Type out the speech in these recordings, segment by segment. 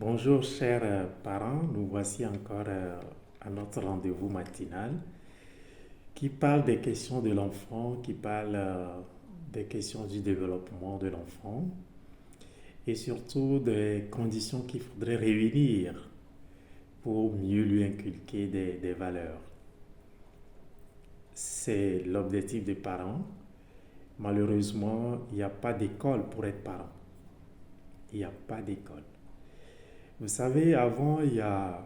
Bonjour chers parents, nous voici encore à notre rendez-vous matinal qui parle des questions de l'enfant, qui parle des questions du développement de l'enfant et surtout des conditions qu'il faudrait réunir pour mieux lui inculquer des valeurs. C'est l'objectif des parents. Malheureusement, il n'y a pas d'école pour être parent. Il n'y a pas d'école. Vous savez, avant, il y a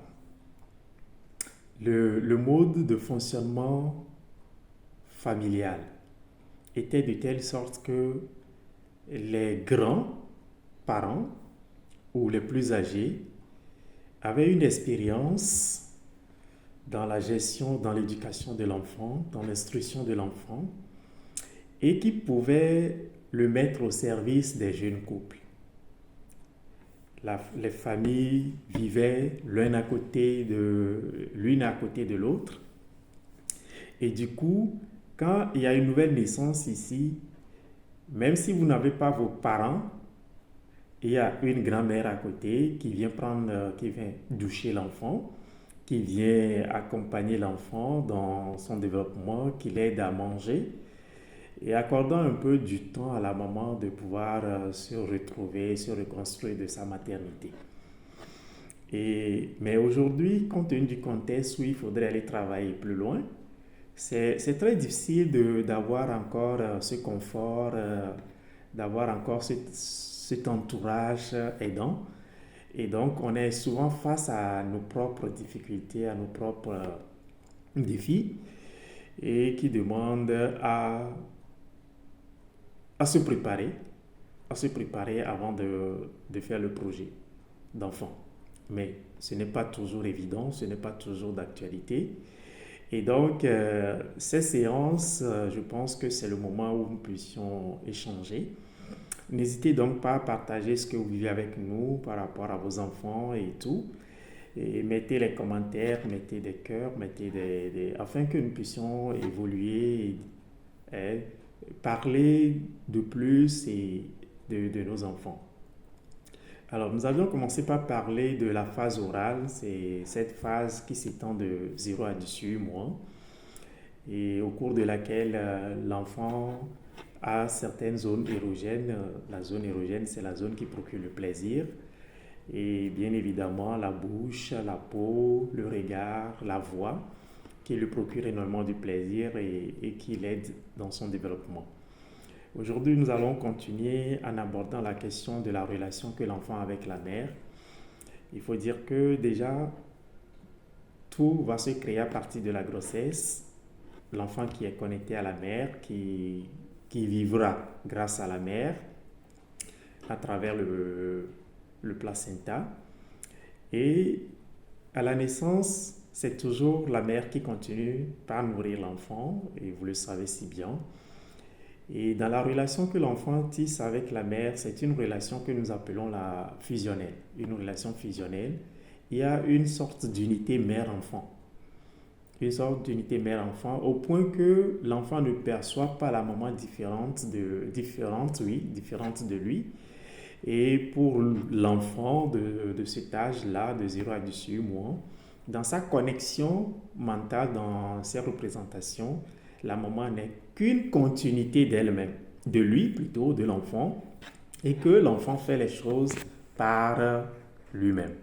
le mode de fonctionnement familial était de telle sorte que les grands-parents ou les plus âgés avaient une expérience dans la gestion, dans l'éducation de l'enfant, dans l'instruction de l'enfant, et qui pouvaient le mettre au service des jeunes couples. Les familles vivaient l'une à côté de l'autre. Et du coup, quand il y a une nouvelle naissance ici, même si vous n'avez pas vos parents, il y a une grand-mère à côté qui vient doucher l'enfant, qui vient accompagner l'enfant dans son développement, qui l'aide à manger et accordant un peu du temps à la maman de pouvoir se retrouver, se reconstruire de sa maternité. Mais aujourd'hui, compte tenu du contexte où il faudrait aller travailler plus loin, c'est très difficile d'avoir encore ce confort, d'avoir encore cet entourage aidant. Et donc, on est souvent face à nos propres difficultés, à nos propres défis, et qui demandent à se préparer, à se préparer avant de faire le projet d'enfant. Mais ce n'est pas toujours évident, ce n'est pas toujours d'actualité. Et donc, ces séances, je pense que c'est le moment où nous puissions échanger. N'hésitez donc pas à partager ce que vous vivez avec nous par rapport à vos enfants et tout. Et mettez les commentaires, mettez des cœurs, afin que nous puissions évoluer et parler de plus et de nos enfants. Alors, nous avions commencé par parler de la phase orale, c'est cette phase qui s'étend de 0 à 18 mois et au cours de laquelle l'enfant a certaines zones érogènes. La zone érogène, c'est la zone qui procure le plaisir. Et bien évidemment, la bouche, la peau, le regard, la voix, qui lui procure énormément du plaisir et qui l'aide dans son développement. Aujourd'hui, nous allons continuer en abordant la question de la relation que l'enfant a avec la mère. Il faut dire que déjà, tout va se créer à partir de la grossesse. L'enfant qui est connecté à la mère, qui vivra grâce à la mère à travers le placenta. Et à la naissance, c'est toujours la mère qui continue par nourrir l'enfant, et vous le savez si bien. Et dans la relation que l'enfant tisse avec la mère, c'est une relation que nous appelons la fusionnelle, une relation fusionnelle. Il y a une sorte d'unité mère-enfant. Une sorte d'unité mère-enfant au point que l'enfant ne perçoit pas la maman différente de lui. Et pour l'enfant de cet âge-là, de 0 à 18 mois, dans sa connexion mentale, dans ses représentations, la maman n'est qu'une continuité d'elle-même, de lui plutôt, de l'enfant, et que l'enfant fait les choses par lui-même.